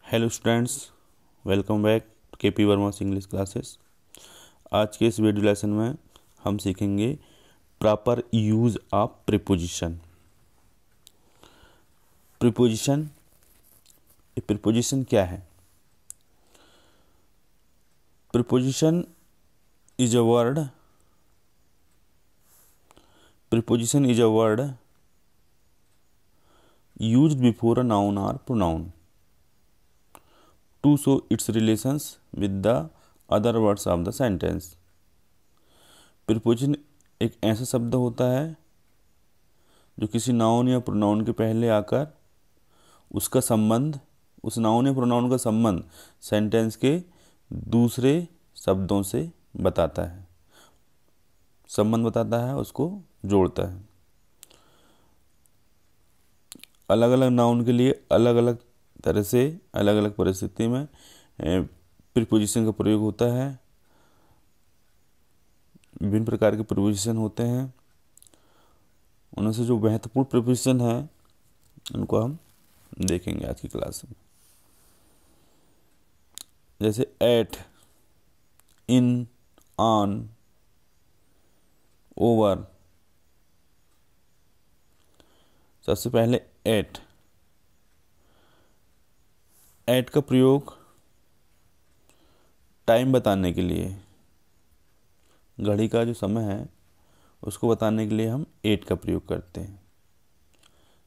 Hello students, welcome back के P Verma English classes. आज के इस वीडियो लेसन में हम सीखेंगे proper use of preposition. Preposition क्या है? Preposition is a word used before a noun or pronoun to show its relations with the other words of the sentence। Preposition एक ऐसा शब्द होता है जो किसी नाउन या प्रोनाउन के पहले आकर उसका संबंध, उस नाउन या प्रोनाउन का संबंध सेंटेंस के दूसरे शब्दों से बताता है, संबंध बताता है, उसको जोड़ता है। अलग अलग नाउन के लिए अलग अलग तरह से अलग अलग परिस्थिति में प्रीपोजिशन का प्रयोग होता है। विभिन्न प्रकार के प्रीपोजिशन होते हैं। उनमें से जो महत्वपूर्ण प्रीपोजिशन है उनको हम देखेंगे आज की क्लास में। जैसे एट, इन, ऑन, ओवर। सबसे पहले एट का प्रयोग टाइम बताने के लिए, घड़ी का जो समय है उसको बताने के लिए हम एट का प्रयोग करते हैं।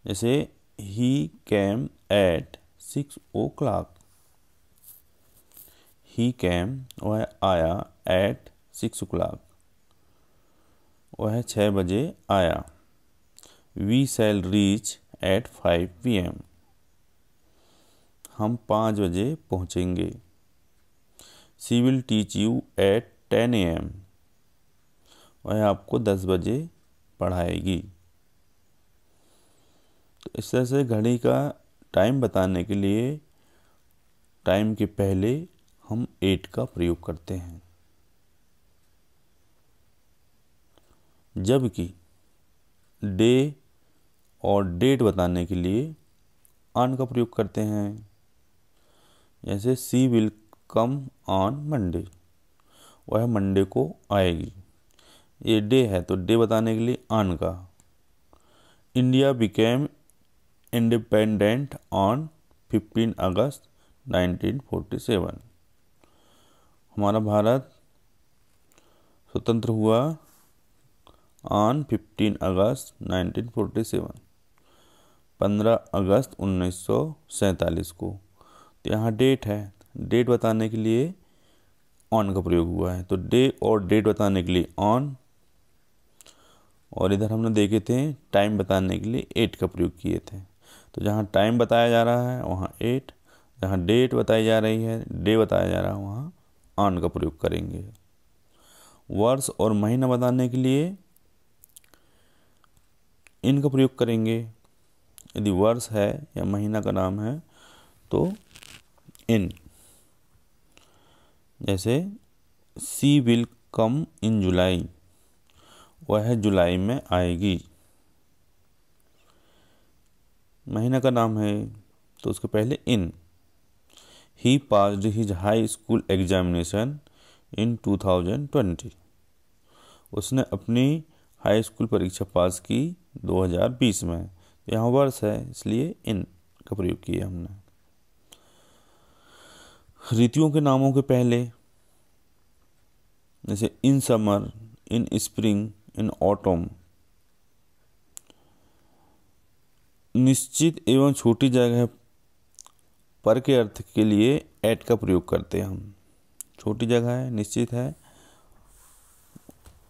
जैसे ही came at 6 o'clock। He came वह आया, एट 6 o'clock वह 6 बजे आया। We shall reach at 5 PM। हम 5 बजे पहुँचेंगे। She will teach you at 10 AM। वह आपको 10 बजे पढ़ाएगी। तो इस तरह से घड़ी का टाइम बताने के लिए टाइम के पहले हम एट का प्रयोग करते हैं, जबकि डे और डेट बताने के लिए ऑन का प्रयोग करते हैं। जैसे सी विल कम ऑन मंडे, वह मंडे को आएगी। ये डे है तो डे बताने के लिए ऑन का। इंडिया बिकेम इंडिपेंडेंट ऑन 15 अगस्त 1947। हमारा भारत स्वतंत्र हुआ ऑन 15 अगस्त 1947, 15 अगस्त 1947 को। तो यहाँ डेट है, डेट बताने के लिए ऑन का प्रयोग हुआ है। तो डे और डेट बताने के लिए ऑन, और इधर हमने देखे थे टाइम बताने के लिए एट का प्रयोग किए थे। तो जहाँ टाइम बताया जा रहा है वहाँ एट, जहाँ डेट बताई जा रही है, डे बताया जा रहा है, वहाँ ऑन का प्रयोग करेंगे। वर्ष और महीना बताने के लिए इन का प्रयोग करेंगे। यदि वर्ष है या महीना का नाम है तो इन। जैसे सी विल कम इन जुलाई, वह जुलाई में आएगी। महीना का नाम है तो उसके पहले in. He passed his high school examination in 2020। उसने अपनी हाई स्कूल परीक्षा पास की 2020 में। यहाँ वर्ष है इसलिए इन का प्रयोग किया हमने। ऋतुओं के नामों के पहले, जैसे in summer, in spring, in autumn. निश्चित एवं छोटी जगह पर के अर्थ के लिए एट का प्रयोग करते हैं हम। छोटी जगह है, निश्चित है,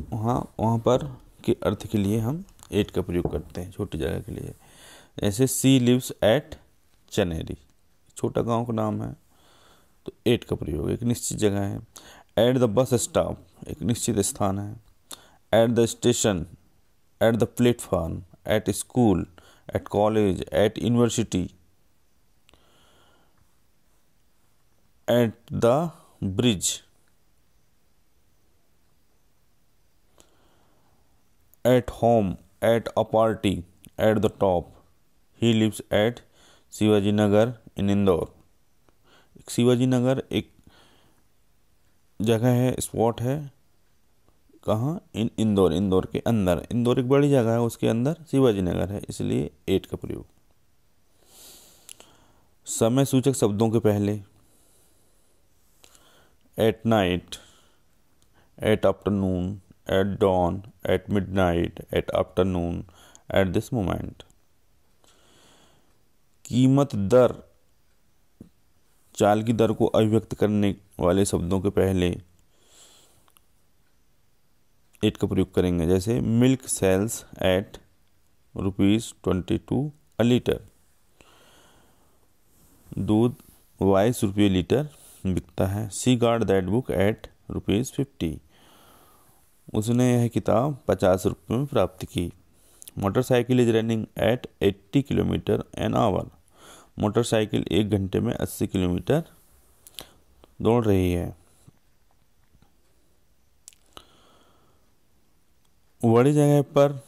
वहाँ पर के अर्थ के लिए हम एट का प्रयोग करते हैं, छोटी जगह के लिए। जैसे सी लिव्स एट चनेरी, छोटा गांव का नाम है तो एट का प्रयोग, एक निश्चित जगह है। एट द बस स्टॉप, एक निश्चित स्थान है। At the station, at the platform, at school, at college, at university, at the bridge, at home, at a party, at the top. He lives at Shivaji Nagar in Indore. Shivaji Nagar एक जगह है, spot है, कहाँ, इंदौर, इंदौर के अंदर, इंदौर एक बड़ी जगह है, उसके अंदर शिवाजी नगर है, इसलिए एट का प्रयोग। समय सूचक शब्दों के पहले at night, at afternoon, at dawn, at midnight, at afternoon, at this moment. कीमत दर, चाल की दर को अभिव्यक्त करने वाले शब्दों के पहले एट का प्रयोग करेंगे। जैसे milk sells at ₹22 a litre, दूध 22 रुपये लीटर बिकता है। She got that book at ₹50, उसने यह किताब 50 रुपये में प्राप्त की। Motorcycle is running at 80 kilometre an hour, motorcycle 1 घंटे में 80 किलोमीटर दौड़ रही है। बड़ी जगह पर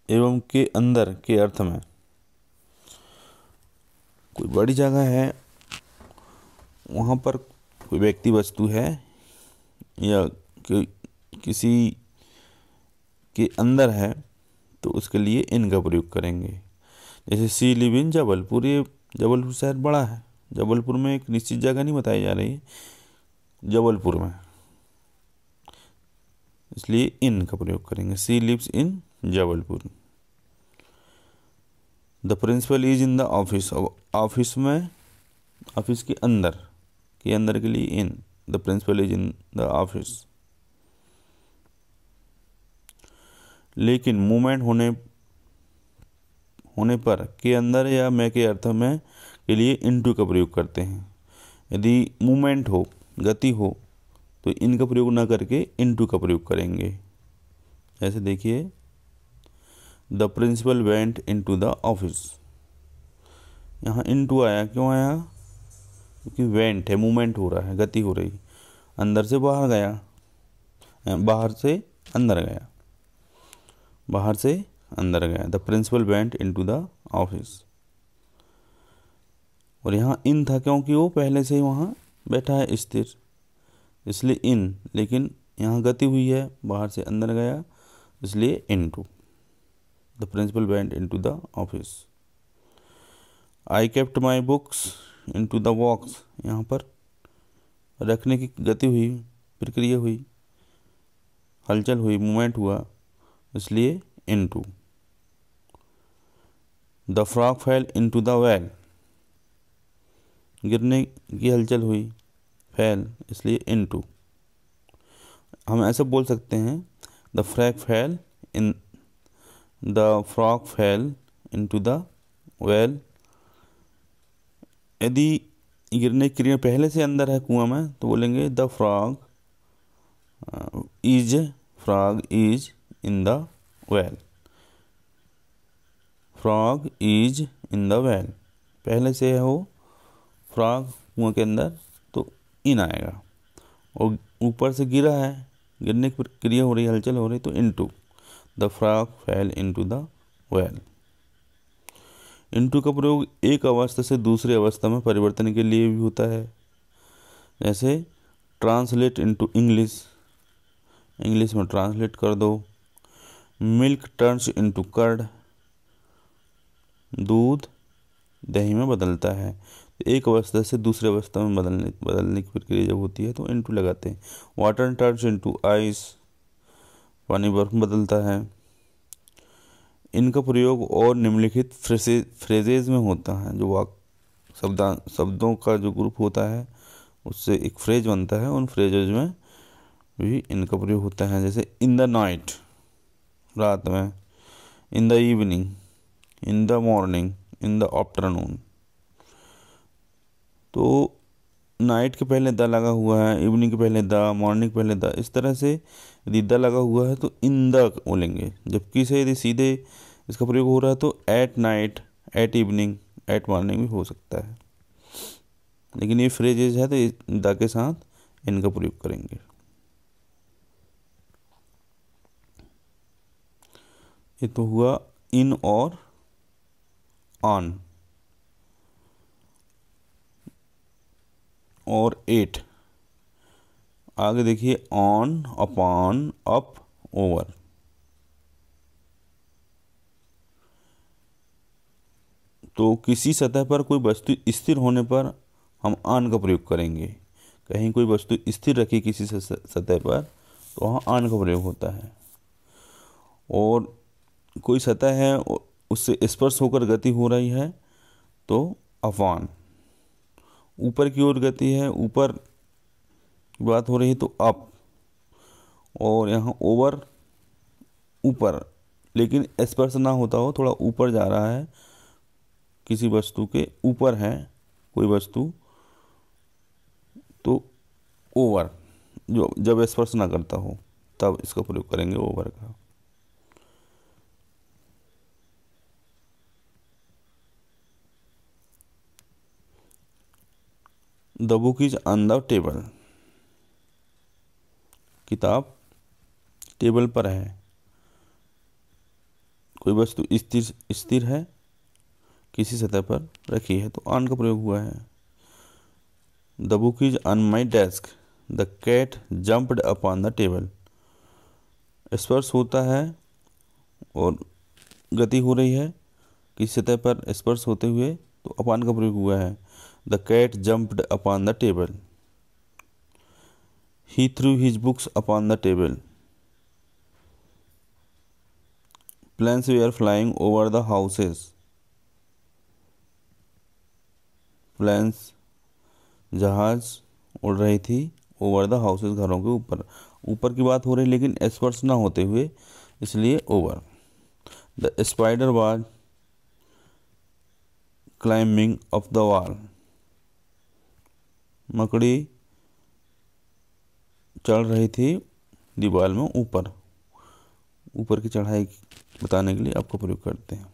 एवं के अंदर के अर्थ में, कोई बड़ी जगह है, वहाँ पर कोई व्यक्ति वस्तु है या किसी के अंदर है, तो उसके लिए इन का प्रयोग करेंगे। जैसे सी लिव इन जबलपुर, ये जबलपुर शहर बड़ा है, जबलपुर में एक निश्चित जगह नहीं बताई जा रही है, जबलपुर में, इसलिए इन का प्रयोग करेंगे। She lives in Jabalpur. The principal is in the office, office में, ऑफिस के अंदर के लिए in, the principal is in the office. लेकिन मूवमेंट होने पर के अंदर या मैं के अर्थ में के लिए इनटू का प्रयोग करते हैं। यदि मूवमेंट हो, गति हो, तो इनका प्रयोग ना करके इनटू का प्रयोग करेंगे। जैसे देखिए, the principal went into the office, यहाँ इनटू आया, क्यों आया? क्योंकि वेंट है, मूवमेंट हो रहा है, गति हो रही, अंदर से बाहर गया, बाहर से अंदर गया, बाहर से अंदर गया। The principal went into the office. और यहाँ इन था क्योंकि वो पहले से ही वहाँ बैठा है स्थिर, इसलिए इन। लेकिन यहाँ गति हुई है, बाहर से अंदर गया, इसलिए into. The principal went into the office. I kept my books into the box, यहाँ पर रखने की गति हुई, प्रक्रिया हुई, हलचल हुई, मूवमेंट हुआ, इसलिए into. The frog fail into the well, गिरने की हलचल हुई, फेल, इसलिए इनटू। हम ऐसे बोल सकते हैं, the frog fail into the well. यदि गिरने की क्रिया पहले से अंदर है कुआं में, तो बोलेंगे the frog is in the well, frog is in the well. पहले से है वो फ्रॉग कुआं के अंदर, तो इन आएगा। और ऊपर से गिरा है, गिरने की क्रिया हो रही, हलचल हो रही, तो into. The frog fail into the well. Into का प्रयोग एक अवस्था से दूसरी अवस्था में परिवर्तन के लिए भी होता है। जैसे ट्रांसलेट इनटू इंग्लिश, इंग्लिश में ट्रांसलेट कर दो। मिल्क टर्न्स इनटू कर्ड, दूध दही में बदलता है। एक अवस्था से दूसरी अवस्था में बदलने की प्रक्रिया जब होती है, तो इनटू लगाते हैं। वाटर टर्न्स इनटू आइस, पानी बर्फ में बदलता है। इनका प्रयोग और निम्नलिखित फ्रेजेज में होता है। जो शब्दों का जो ग्रुप होता है, उससे एक फ्रेज बनता है, उन फ्रेजेज में भी इनका प्रयोग होता है। जैसे इन द नाइट, रात में, in the evening, in the morning, in the afternoon. तो नाइट के पहले द लगा हुआ है, इवनिंग के पहले द, मॉर्निंग के पहले द, इस तरह से यदि द लगा हुआ है तो इन द बोलेंगे। जबकि से यदि सीधे इसका प्रयोग हो रहा है तो at night, at evening, at morning भी हो सकता है। लेकिन ये फ्रेजेज है तो द के साथ इनका प्रयोग करेंगे। ये तो हुआ इन और ऑन। और 8। आगे देखिए ऑन, अपॉन, अप, ओवर। तो किसी सतह पर कोई वस्तु स्थिर होने पर हम ऑन का प्रयोग करेंगे। कहीं कोई वस्तु स्थिर रखी किसी सतह पर तो वहाँ ऑन का प्रयोग होता है। और कोई सतह है उससे स्पर्श होकर गति हो रही है तो अपॉन। ऊपर की ओर गति है, ऊपर की बात हो रही है तो अप। और यहाँ ओवर, ऊपर, लेकिन स्पर्श ना होता हो, थोड़ा ऊपर जा रहा है, किसी वस्तु के ऊपर है कोई वस्तु तो ओवर। जो जब स्पर्श ना करता हो तब इसका प्रयोग करेंगे ओवर का। The book is on the table. किताब टेबल पर है। कोई वस्तु स्थिर है, किसी सतह पर रखी है तो ऑन का प्रयोग हुआ है। The book is on my desk. The cat jumped upon the table. स्पर्श होता है और गति हो रही है, किसी सतह पर स्पर्श होते हुए तो अपॉन का प्रयोग हुआ है। The cat jumped upon the table. He threw his books upon the table. Planes वे are flying over the houses. Planes जहाज उड़ रही थी ओवर द हाउसेस, घरों के ऊपर। ऊपर की बात हो रही लेकिन स्पर्श ना होते हुए, इसलिए over. The spider was climbing up the wall. मकड़ी चढ़ रही थी दीवार में ऊपर। ऊपर की चढ़ाई बताने के लिए आपका प्रयोग करते हैं।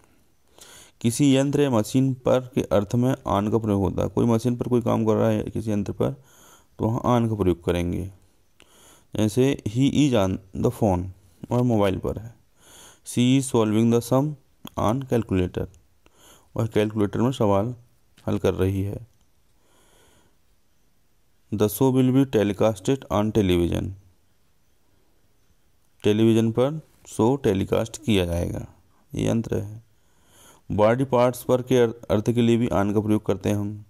किसी यंत्र या मशीन पर के अर्थ में ऑन का प्रयोग होता है। कोई मशीन पर कोई काम कर रहा है किसी यंत्र पर तो वहाँ ऑन का प्रयोग करेंगे। जैसे he is on the phone, वह मोबाइल पर है। She is solving the sum on calculator, वह कैलकुलेटर में सवाल हल कर रही है। The show will be telecasted on television, television पर शो टेलीकास्ट किया जाएगा। ये यंत्र है। बॉडी पार्ट्स पर के अर्थ के लिए भी ऑन का प्रयोग करते हैं हम।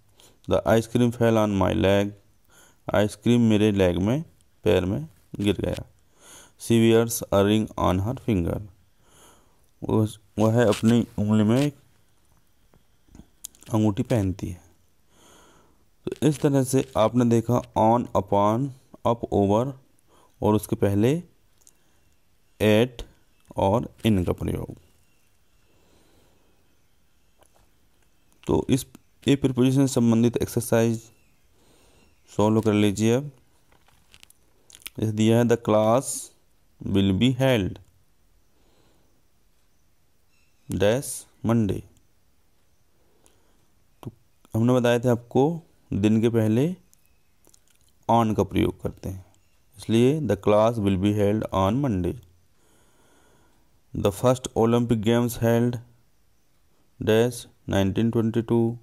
The ice cream fell on my leg, ice cream मेरे लेग में, पैर में गिर गया। She wears a ring on her finger, वह अपनी उंगली में अंगूठी पहनती है। तो इस तरह से आपने देखा ऑन, अपॉन, अप, ओवर और उसके पहले एट और इन का प्रयोग। तो इस ए प्रीपोजिशन से संबंधित एक्सरसाइज सॉल्व कर लीजिए। अब जैसे दिया है the class will be held dash Monday. तो हमने बताया था आपको दिन के पहले ऑन का प्रयोग करते हैं, इसलिए the class will be held on Monday. The first Olympic games held dash 1922।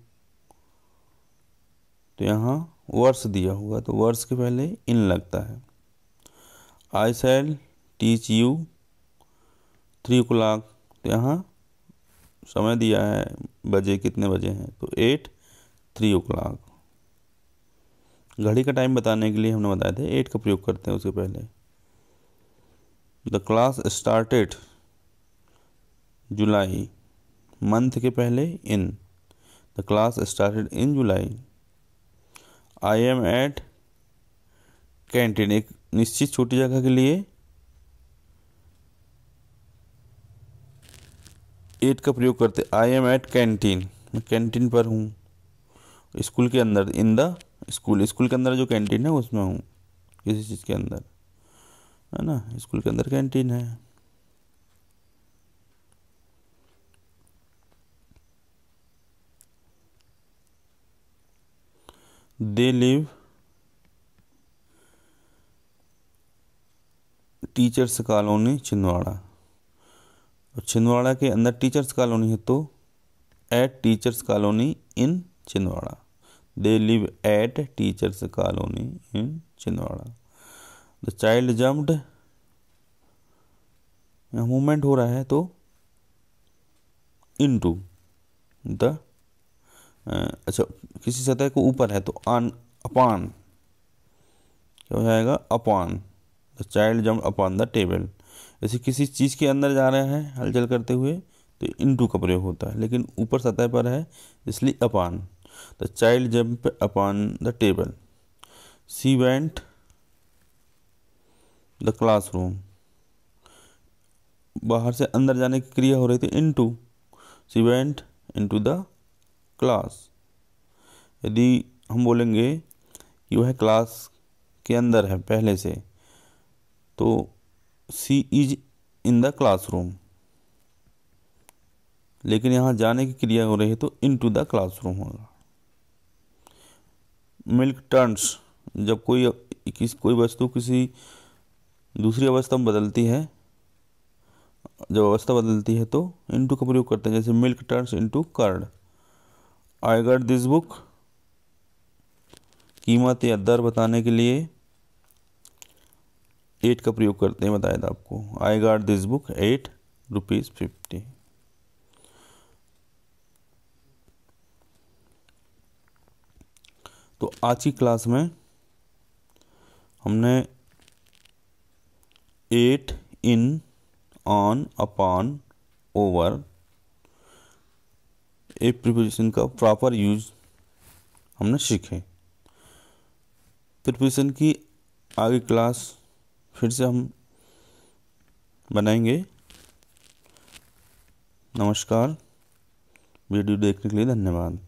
तो यहाँ वर्ष दिया हुआ तो वर्ष के पहले इन लगता है। आई शैल टीच यू 3 o'clock, तो यहाँ समय दिया है, बजे कितने बजे हैं तो 8, 3 o'clock। घड़ी का टाइम बताने के लिए हमने बताया था 8 का प्रयोग करते हैं उसके पहले। The class started July, month के पहले in, the class started in July. I am at canteen, एक निश्चित छोटी जगह के लिए 8 का प्रयोग करते। आई एम एट कैंटीन, मैं कैंटीन पर हूँ। स्कूल के अंदर, इन द स्कूल, स्कूल के अंदर जो कैंटीन है उसमें हूँ, किसी चीज़ के अंदर, है ना, स्कूल के अंदर कैंटीन है। They live teachers colony Chhindwara, और छिंदवाड़ा के अंदर टीचर्स कॉलोनी है तो at teachers colony in Chhindwara. They live at teachers colony in Chhindwara. The child jumped, यहाँ मूवमेंट हो रहा है तो इनटू द, अच्छा किसी सतह को ऊपर है तो ऑन अपॉन, क्या हो जाएगा upon. The child jump upon the table, जैसे किसी चीज़ के अंदर जा रहे हैं हलचल करते हुए तो इनटू का प्रयोग होता है, लेकिन ऊपर सतह पर है इसलिए upon. The child jump upon the table. She went the classroom, बाहर से अंदर जाने की क्रिया हो रही थी into, she went into the class. यदि हम बोलेंगे कि वह क्लास के अंदर है पहले से तो सी इज इन द क्लासरूम, लेकिन यहाँ जाने की क्रिया हो रही है तो इनटू द क्लासरूम होगा। मिल्क टर्न्स, जब कोई वस्तु किसी दूसरी अवस्था में बदलती है, जब अवस्था बदलती है तो इनटू का प्रयोग करते हैं, जैसे milk turns into curd. I got this book, कीमत या दर बताने के लिए 8 का प्रयोग करते हैं, बताया था आपको। I got this book 8 rupees 50। तो आज की क्लास में हमने 8 in, on, upon, over a preposition का प्रॉपर यूज हमने सीखे। प्रीपोजिशन की आगे क्लास फिर से हम बनाएंगे। नमस्कार, वीडियो देखने के लिए धन्यवाद।